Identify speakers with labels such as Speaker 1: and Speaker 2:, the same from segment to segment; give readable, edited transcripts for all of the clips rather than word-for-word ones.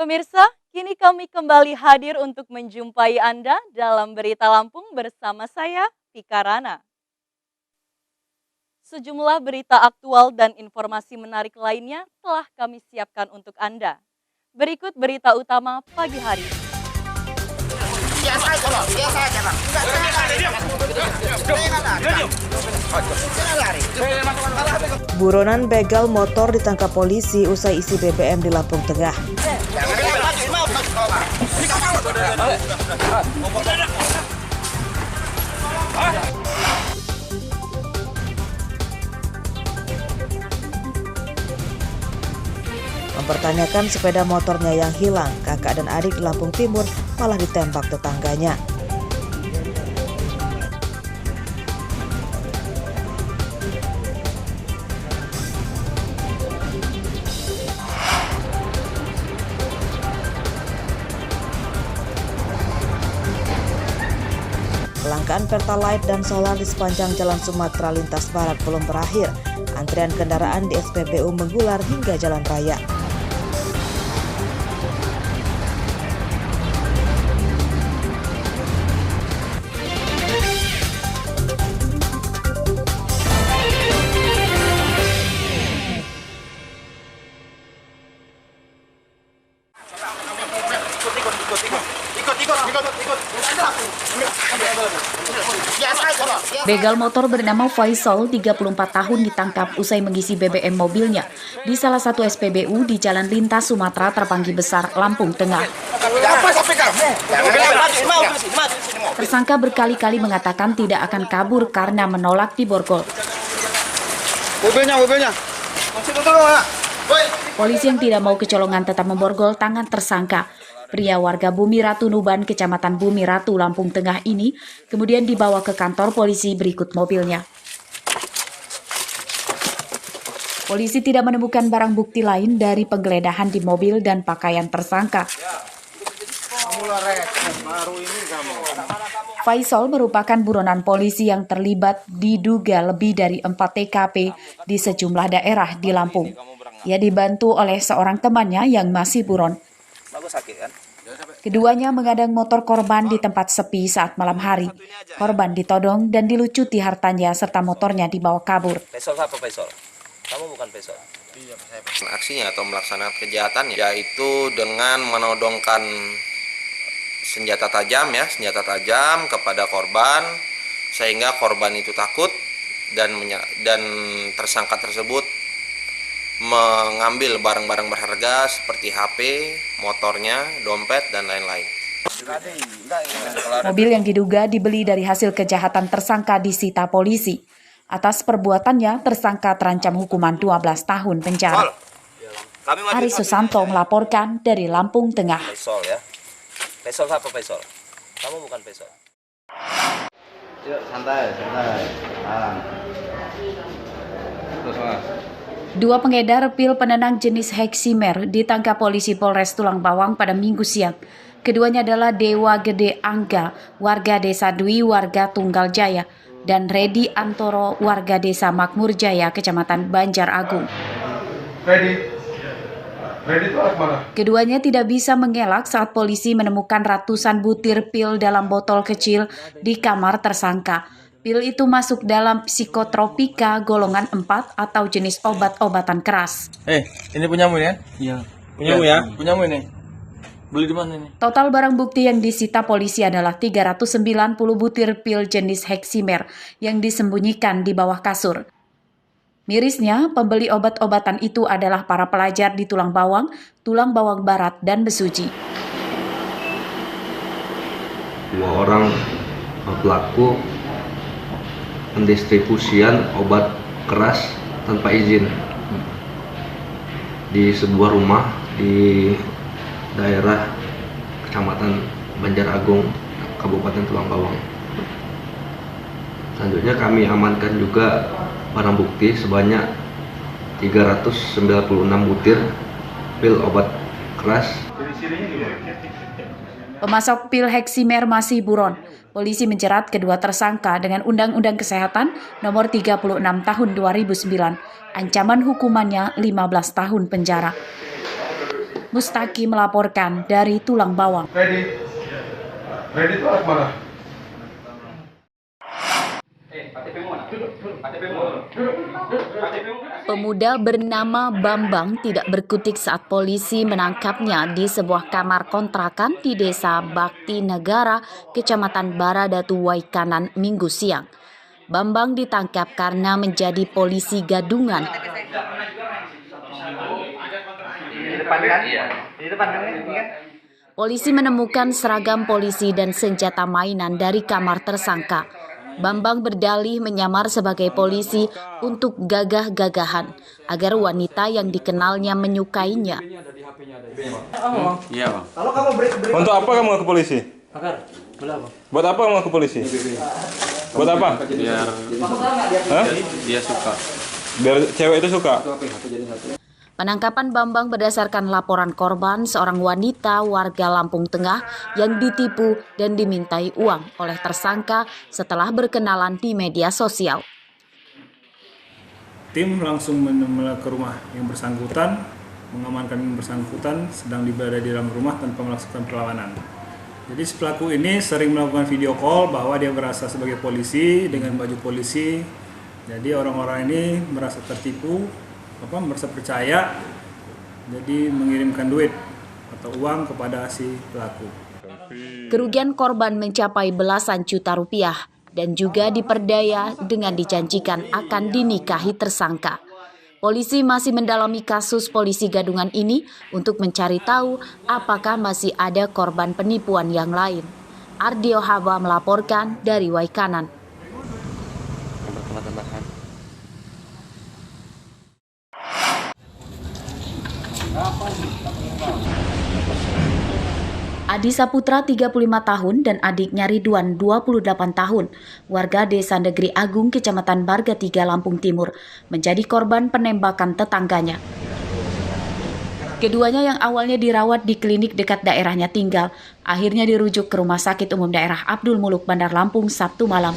Speaker 1: Pemirsa, kini kami kembali hadir untuk menjumpai Anda dalam Berita Lampung bersama saya, Vika Rana. Sejumlah berita aktual dan informasi menarik lainnya telah kami siapkan untuk Anda. Berikut berita utama pagi hari ini.
Speaker 2: Biasa aja bang, biasa aja bang. Enggak lari.
Speaker 3: Buronan begal motor ditangkap polisi usai isi BBM di Lampung Tengah. Mempertanyakan sepeda motornya yang hilang, kakak dan adik di Lampung Timur malah ditembak tetangganya. Kelangkaan Pertalite dan solar di sepanjang Jalan Sumatera Lintas Barat belum berakhir. Antrian kendaraan di SPBU mengular hingga jalan raya.
Speaker 4: Begal motor bernama Faisal, 34 tahun ditangkap usai mengisi BBM mobilnya di salah satu SPBU di Jalan Lintas Sumatera Terpanggi Besar, Lampung Tengah. Tersangka berkali-kali mengatakan tidak akan kabur karena menolak diborgol.
Speaker 2: Mobilnya.
Speaker 4: Polisi yang tidak mau kecolongan tetap memborgol tangan tersangka. Pria warga Bumi Ratu Nuban, Kecamatan Bumi Ratu, Lampung Tengah ini kemudian dibawa ke kantor polisi berikut mobilnya. Polisi tidak menemukan barang bukti lain dari penggeledahan di mobil dan pakaian tersangka. Faisal merupakan buronan polisi yang terlibat diduga lebih dari 4 TKP di sejumlah daerah di Lampung. Ia dibantu oleh seorang temannya yang masih buron. Keduanya mengadang motor korban di tempat sepi saat malam hari. Korban ditodong dan dilucuti hartanya serta motornya dibawa kabur.
Speaker 5: Faisal apa Faisal? Kamu bukan Faisal? Iya, saya. Aksinya atau melaksanakan kejahatan yaitu dengan menodongkan senjata tajam kepada korban sehingga korban itu takut dan tersangka tersebut mengambil barang-barang berharga seperti HP, motornya, dompet, dan lain-lain.
Speaker 4: Mobil yang diduga dibeli dari hasil kejahatan tersangka disita polisi. Atas perbuatannya, tersangka terancam hukuman 12 tahun penjara. Ari Susanto melaporkan dari Lampung Tengah.
Speaker 5: Faisal ya. Faisal apa Faisal? Kamu bukan Faisal.
Speaker 2: Yuk, santai. Terus mas.
Speaker 4: Dua pengedar pil penenang jenis Heximer ditangkap polisi Polres Tulang Bawang pada Minggu siang. Keduanya adalah Dewa Gede Angga, warga Desa Dwi, warga Tunggal Jaya, dan Redi Antoro, warga Desa Makmur Jaya, Kecamatan Banjar Agung.
Speaker 6: Redi itu anak mana?
Speaker 4: Keduanya tidak bisa mengelak saat polisi menemukan ratusan butir pil dalam botol kecil di kamar tersangka. Pil itu masuk dalam psikotropika golongan 4 atau jenis obat-obatan keras.
Speaker 6: Ini punyamu ya? Iya. Punyamu ya? Punyamu ini. Beli di mana ini?
Speaker 4: Total barang bukti yang disita polisi adalah 390 butir pil jenis Heximer yang disembunyikan di bawah kasur. Mirisnya, pembeli obat-obatan itu adalah para pelajar di Tulang Bawang Barat, dan Besuji.
Speaker 7: 2 orang pelaku pendistribusian obat keras tanpa izin di sebuah rumah di daerah Kecamatan Banjar Agung, Kabupaten Tulang Bawang. Selanjutnya kami amankan juga barang bukti sebanyak 396 butir pil obat keras.
Speaker 4: Pemasok pil Heximer masih buron. Polisi menjerat kedua tersangka dengan Undang-Undang Kesehatan Nomor 36 Tahun 2009. Ancaman hukumannya 15 tahun penjara. Mustaki melaporkan dari Tulang Bawang.
Speaker 6: Ready itu anak mana?
Speaker 4: Pemuda bernama Bambang tidak berkutik saat polisi menangkapnya di sebuah kamar kontrakan di Desa Bakti Negara, Kecamatan Baradatu Waikanan, Minggu siang. Bambang ditangkap karena menjadi polisi gadungan. Polisi menemukan seragam polisi dan senjata mainan dari kamar tersangka. Bambang berdalih menyamar sebagai polisi untuk gagah-gagahan agar wanita yang dikenalnya menyukainya.
Speaker 6: Iya, Bang. Untuk apa kamu ke polisi? Buat apa kamu ke polisi? Buat apa? Biar dia suka. Biar cewek itu suka.
Speaker 4: Penangkapan Bambang berdasarkan laporan korban seorang wanita warga Lampung Tengah yang ditipu dan dimintai uang oleh tersangka setelah berkenalan di media sosial.
Speaker 8: Tim langsung ke rumah yang bersangkutan, mengamankan yang bersangkutan sedang berada di dalam rumah tanpa melakukan perlawanan. Jadi si pelaku ini sering melakukan video call bahwa dia berasa sebagai polisi dengan baju polisi. Jadi orang-orang ini merasa tertipu, merasa percaya, jadi mengirimkan duit atau uang kepada si pelaku.
Speaker 4: Kerugian korban mencapai belasan juta rupiah dan juga diperdaya dengan dijanjikan akan dinikahi tersangka. Polisi masih mendalami kasus polisi gadungan ini untuk mencari tahu apakah masih ada korban penipuan yang lain. Ardio Haba melaporkan dari Waikanan. Adi Saputra 35 tahun dan adiknya Ridwan 28 tahun, warga Desa Negeri Agung, Kecamatan Barga 3, Lampung Timur, menjadi korban penembakan tetangganya. Keduanya yang awalnya dirawat di klinik dekat daerahnya tinggal, akhirnya dirujuk ke Rumah Sakit Umum Daerah Abdul Muluk, Bandar Lampung, Sabtu malam.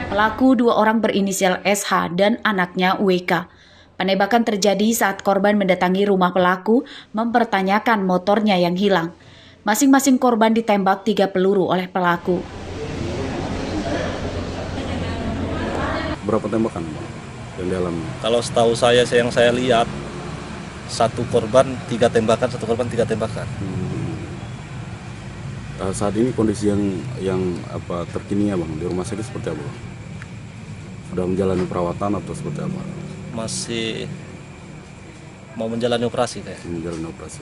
Speaker 4: Pelaku 2 orang berinisial SH dan anaknya WK. Penembakan terjadi saat korban mendatangi rumah pelaku mempertanyakan motornya yang hilang. Masing-masing korban ditembak 3 peluru oleh pelaku.
Speaker 9: Berapa tembakan, Bang? Yang dalam?
Speaker 10: Kalau setahu saya yang saya lihat, 1 korban 3 tembakan, 1 korban 3 tembakan.
Speaker 9: Saat ini kondisi yang terkini ya, Bang, di rumah sakit seperti apa, Bang? Sudah menjalani perawatan atau seperti apa?
Speaker 10: Masih mau menjalani operasi kayak.
Speaker 9: Menjalani operasi.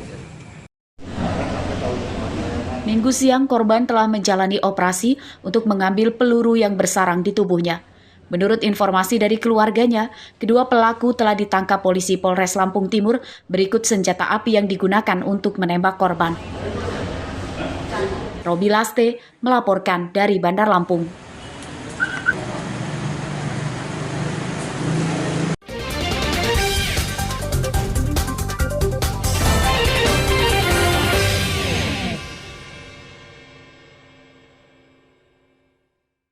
Speaker 4: Minggu siang korban telah menjalani operasi untuk mengambil peluru yang bersarang di tubuhnya. Menurut informasi dari keluarganya, kedua pelaku telah ditangkap polisi Polres Lampung Timur berikut senjata api yang digunakan untuk menembak korban. Robi Laste melaporkan dari Bandar Lampung.